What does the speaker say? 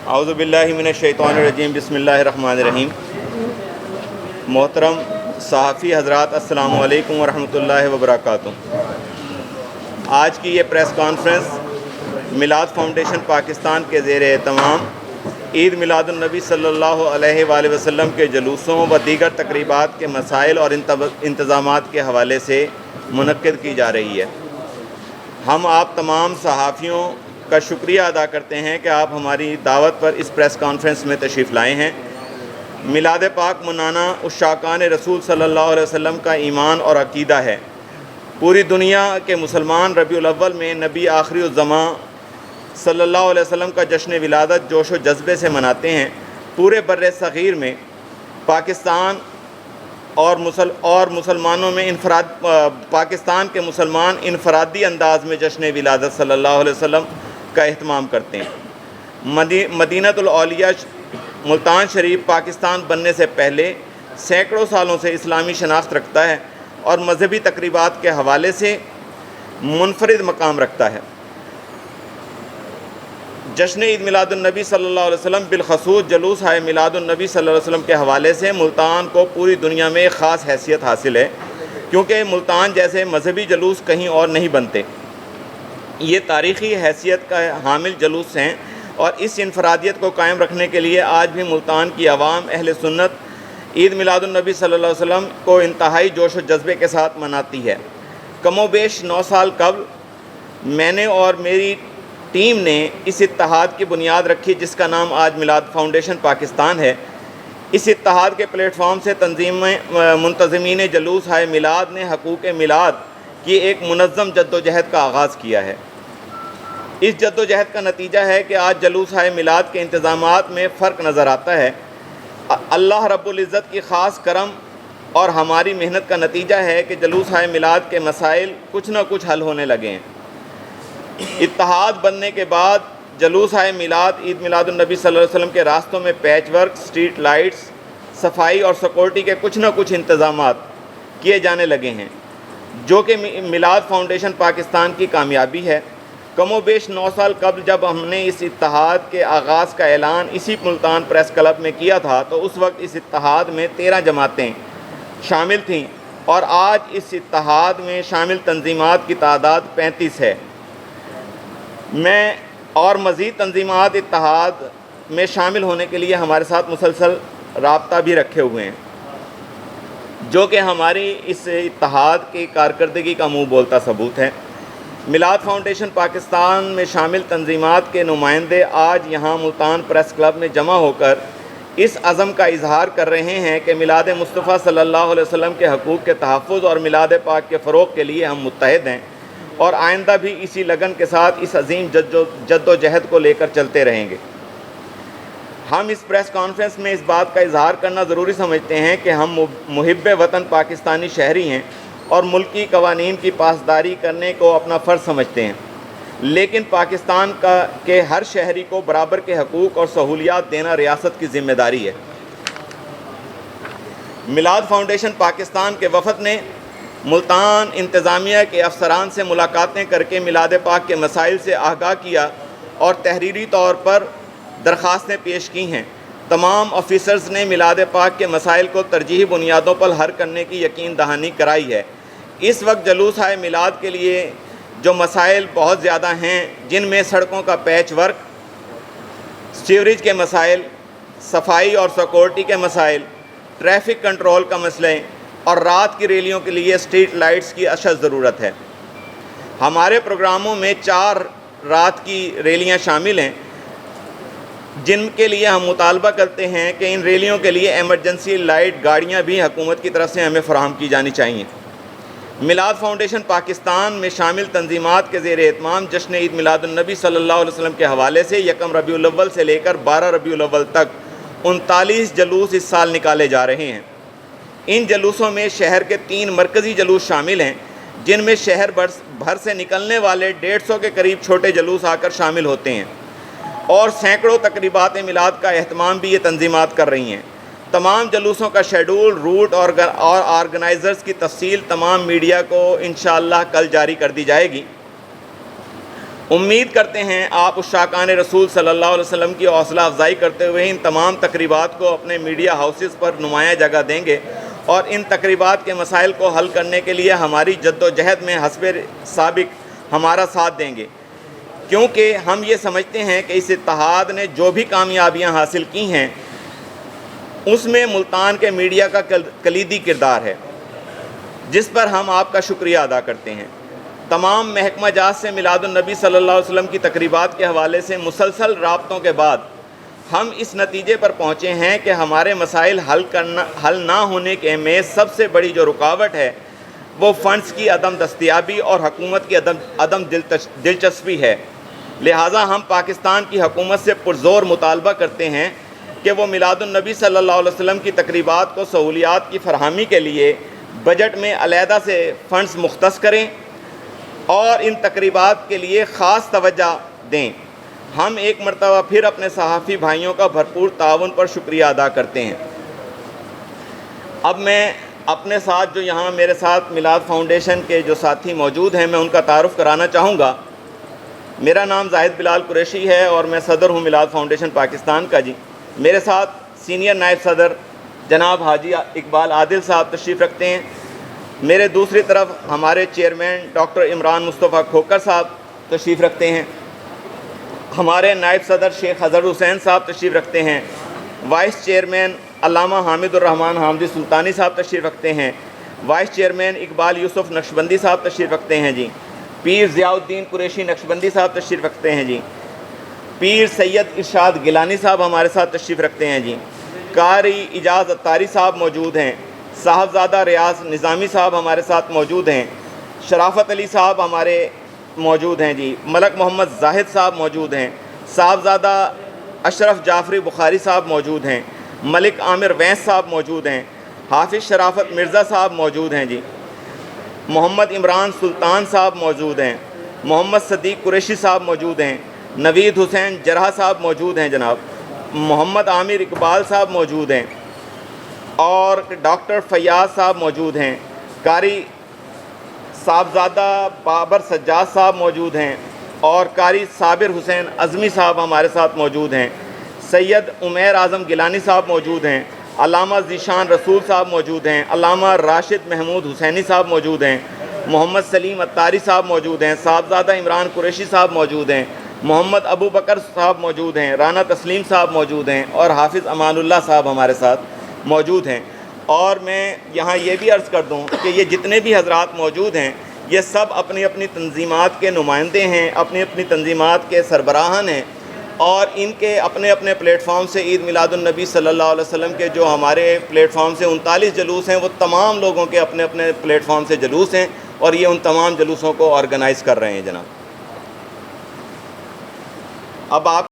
اعوذ باللہ من الشیطان الرجیم بسم اللہ الرحمن الرحیم۔ محترم صحافی حضرات، السلام علیکم ورحمۃ اللہ وبرکاتہ۔ آج کی یہ پریس کانفرنس میلاد فاؤنڈیشن پاکستان کے زیر اہتمام عید میلاد النبی صلی اللہ علیہ وآلہ وسلم کے جلوسوں و دیگر تقریبات کے مسائل اور انتظامات کے حوالے سے منعقد کی جا رہی ہے۔ ہم آپ تمام صحافیوں کا شکریہ ادا کرتے ہیں کہ آپ ہماری دعوت پر اس پریس کانفرنس میں تشریف لائے ہیں۔ میلاد پاک منانا عشاقان رسول صلی اللہ علیہ وسلم کا ایمان اور عقیدہ ہے۔ پوری دنیا کے مسلمان ربیع الاول میں نبی آخری الزماں صلی اللہ علیہ وسلم کا جشن ولادت جوش و جذبے سے مناتے ہیں۔ پورے بر صغیر میں پاکستان اور مسلمانوں میں پاکستان کے مسلمان انفرادی انداز میں جشن ولادت صلی اللہ علیہ وسلم کا اہتمام کرتے ہیں۔ مدینۃ الاولیاء ملتان شریف پاکستان بننے سے پہلے سینکڑوں سالوں سے اسلامی شناخت رکھتا ہے اور مذہبی تقریبات کے حوالے سے منفرد مقام رکھتا ہے۔ جشن عید میلاد النبی صلی اللہ علیہ وسلم بالخصوص جلوس میلاد النبی صلی اللہ علیہ وسلم کے حوالے سے ملتان کو پوری دنیا میں ایک خاص حیثیت حاصل ہے، کیونکہ ملتان جیسے مذہبی جلوس کہیں اور نہیں بنتے۔ یہ تاریخی حیثیت کا حامل جلوس ہیں اور اس انفرادیت کو قائم رکھنے کے لیے آج بھی ملتان کی عوام اہل سنت عید میلاد النبی صلی اللہ علیہ وسلم کو انتہائی جوش و جذبے کے ساتھ مناتی ہے۔ کم و بیش 9 سال قبل میں نے اور میری ٹیم نے اس اتحاد کی بنیاد رکھی جس کا نام آج میلاد فاؤنڈیشن پاکستان ہے۔ اس اتحاد کے پلیٹ فارم سے منتظمین جلوس میلاد نے حقوق میلاد کی ایک منظم جدوجہد کا آغاز کیا ہے۔ اس جدوجہد کا نتیجہ ہے کہ آج جلوس میلاد کے انتظامات میں فرق نظر آتا ہے۔ اللہ رب العزت کی خاص کرم اور ہماری محنت کا نتیجہ ہے کہ جلوس میلاد کے مسائل کچھ نہ کچھ حل ہونے لگے ہیں۔ اتحاد بننے کے بعد جلوس میلاد عید میلاد النبی صلی اللہ علیہ وسلم کے راستوں میں پیچ ورک، اسٹریٹ لائٹس، صفائی اور سیکورٹی کے کچھ نہ کچھ انتظامات کیے جانے لگے ہیں، جو کہ میلاد فاؤنڈیشن پاکستان کی کامیابی ہے۔ کم و بیش 9 سال قبل جب ہم نے اس اتحاد کے آغاز کا اعلان اسی ملتان پریس کلب میں کیا تھا تو اس وقت اس اتحاد میں 13 جماعتیں شامل تھیں اور آج اس اتحاد میں شامل تنظیمات کی تعداد 35 ہے۔ میں اور مزید تنظیمات اتحاد میں شامل ہونے کے لیے ہمارے ساتھ مسلسل رابطہ بھی رکھے ہوئے ہیں، جو کہ ہماری اس اتحاد کی کارکردگی کا منہ بولتا ثبوت ہے۔ میلاد فاؤنڈیشن پاکستان میں شامل تنظیمات کے نمائندے آج یہاں ملتان پریس کلب میں جمع ہو کر اس عزم کا اظہار کر رہے ہیں کہ میلاد مصطفیٰ صلی اللہ علیہ وسلم کے حقوق کے تحفظ اور میلاد پاک کے فروغ کے لیے ہم متحد ہیں اور آئندہ بھی اسی لگن کے ساتھ اس عظیم جد و جہد کو لے کر چلتے رہیں گے۔ ہم اس پریس کانفرنس میں اس بات کا اظہار کرنا ضروری سمجھتے ہیں کہ ہم محب وطن پاکستانی شہری ہیں اور ملکی قوانین کی پاسداری کرنے کو اپنا فرض سمجھتے ہیں، لیکن پاکستان کے ہر شہری کو برابر کے حقوق اور سہولیات دینا ریاست کی ذمہ داری ہے۔ میلاد فاؤنڈیشن پاکستان کے وفد نے ملتان انتظامیہ کے افسران سے ملاقاتیں کر کے میلاد پاک کے مسائل سے آگاہ کیا اور تحریری طور پر درخواستیں پیش کی ہیں۔ تمام آفیسرز نے میلاد پاک کے مسائل کو ترجیحی بنیادوں پر حل کرنے کی یقین دہانی کرائی ہے۔ اس وقت جلوس میلاد کے لیے جو مسائل بہت زیادہ ہیں، جن میں سڑکوں کا پیچ ورک، سیوریج کے مسائل، صفائی اور سیکورٹی کے مسائل، ٹریفک کنٹرول کا مسئلہ اور رات کی ریلیوں کے لیے اسٹریٹ لائٹس کی اشد ضرورت ہے۔ ہمارے پروگراموں میں 4 رات کی ریلیاں شامل ہیں، جن کے لیے ہم مطالبہ کرتے ہیں کہ ان ریلیوں کے لیے ایمرجنسی لائٹ گاڑیاں بھی حکومت کی طرف سے ہمیں فراہم کی جانی چاہیے۔ میلاد فاؤنڈیشن پاکستان میں شامل تنظیمات کے زیر اہتمام جشن عید میلاد النبی صلی اللہ علیہ وسلم کے حوالے سے 1 ربیع الاول سے لے کر 12 ربیع الاول تک 39 جلوس اس سال نکالے جا رہے ہیں۔ ان جلوسوں میں شہر کے 3 مرکزی جلوس شامل ہیں، جن میں شہر بھر سے نکلنے والے 150 کے قریب چھوٹے جلوس آ کر شامل ہوتے ہیں اور سینکڑوں تقریبات میلاد کا اہتمام بھی یہ تنظیمات کر رہی ہیں۔ تمام جلوسوں کا شیڈول، روٹ اور آرگنائزرز کی تفصیل تمام میڈیا کو انشاءاللہ کل جاری کر دی جائے گی۔ امید کرتے ہیں آپ عشاقان رسول صلی اللہ علیہ وسلم کی حوصلہ افزائی کرتے ہوئے ان تمام تقریبات کو اپنے میڈیا ہاؤسز پر نمایاں جگہ دیں گے اور ان تقریبات کے مسائل کو حل کرنے کے لیے ہماری جد و جہد میں حسب سابق ہمارا ساتھ دیں گے، کیونکہ ہم یہ سمجھتے ہیں کہ اس اتحاد نے جو بھی کامیابیاں حاصل کی ہیں اس میں ملتان کے میڈیا کا کلیدی کردار ہے، جس پر ہم آپ کا شکریہ ادا کرتے ہیں۔ تمام محکمہ جات سے میلاد النبی صلی اللہ علیہ وسلم کی تقریبات کے حوالے سے مسلسل رابطوں کے بعد ہم اس نتیجے پر پہنچے ہیں کہ ہمارے مسائل حل نہ ہونے کے میں سب سے بڑی جو رکاوٹ ہے وہ فنڈز کی عدم دستیابی اور حکومت کی عدم دلچسپی ہے۔ لہٰذا ہم پاکستان کی حکومت سے پرزور مطالبہ کرتے ہیں کہ وہ میلاد النبی صلی اللہ علیہ وسلم کی تقریبات کو سہولیات کی فراہمی کے لیے بجٹ میں علیحدہ سے فنڈز مختص کریں اور ان تقریبات کے لیے خاص توجہ دیں۔ ہم ایک مرتبہ پھر اپنے صحافی بھائیوں کا بھرپور تعاون پر شکریہ ادا کرتے ہیں۔ اب میں اپنے ساتھ جو یہاں میرے ساتھ میلاد فاؤنڈیشن کے جو ساتھی موجود ہیں میں ان کا تعارف کرانا چاہوں گا۔ میرا نام زاہد بلال قریشی ہے اور میں صدر ہوں میلاد فاؤنڈیشن پاکستان کا جی۔ میرے ساتھ سینئر نائب صدر جناب حاجی اقبال عادل صاحب تشریف رکھتے ہیں۔ میرے دوسری طرف ہمارے چیئرمین ڈاکٹر عمران مصطفیٰ کھوکر صاحب تشریف رکھتے ہیں۔ ہمارے نائب صدر شیخ اظہر حسین صاحب تشریف رکھتے ہیں۔ وائس چیئرمین علامہ حامد الرحمن حامدی سلطانی صاحب تشریف رکھتے ہیں۔ وائس چیئرمین اقبال یوسف نقشبندی صاحب تشریف رکھتے ہیں جی۔ پیر ضیاء الدین قریشی نقشبندی صاحب تشریف رکھتے ہیں جی۔ پیر سید ارشاد گیلانی صاحب ہمارے ساتھ تشریف رکھتے ہیں جی۔ قاری اجاز اتاری صاحب موجود ہیں۔ صاحبزادہ ریاض نظامی صاحب ہمارے ساتھ موجود ہیں۔ شرافت علی صاحب ہمارے موجود ہیں جی۔ ملک محمد زاہد صاحب موجود ہیں۔ صاحبزادہ اشرف جعفری بخاری صاحب موجود ہیں۔ ملک عامر وینس صاحب موجود ہیں۔ حافظ شرافت مرزا صاحب موجود ہیں جی۔ محمد عمران سلطان صاحب موجود ہیں۔ محمد صدیق قریشی صاحب موجود ہیں۔ نوید حسین جرح صاحب موجود ہیں جناب۔ محمد عامر اقبال صاحب موجود ہیں اور ڈاکٹر فیاض صاحب موجود ہیں۔ قاری صاحبزادہ بابر سجاد صاحب موجود ہیں اور قاری صابر حسین عظمی صاحب ہمارے ساتھ موجود ہیں۔ سید عمیر اعظم گیلانی صاحب موجود ہیں۔ علامہ ذیشان رسول صاحب موجود ہیں۔ علامہ راشد محمود حسینی صاحب موجود ہیں۔ محمد سلیم اتاری صاحب موجود ہیں۔ صاحبزادہ عمران قریشی صاحب موجود ہیں۔ محمد ابو بکر صاحب موجود ہیں۔ رانا تسلیم صاحب موجود ہیں اور حافظ امان اللہ صاحب ہمارے ساتھ موجود ہیں۔ اور میں یہاں یہ بھی عرض کر دوں کہ یہ جتنے بھی حضرات موجود ہیں یہ سب اپنی اپنی تنظیمات کے نمائندے ہیں، اپنی اپنی تنظیمات کے سربراہان ہیں اور ان کے اپنے اپنے پلیٹ فارم سے عید میلاد النبی صلی اللہ علیہ وسلم کے جو ہمارے پلیٹ فارم سے 39 جلوس ہیں وہ تمام لوگوں کے اپنے اپنے پلیٹ فارم سے جلوس ہیں اور یہ ان تمام جلوسوں کو آرگنائز کر رہے ہیں جناب۔ اب آپ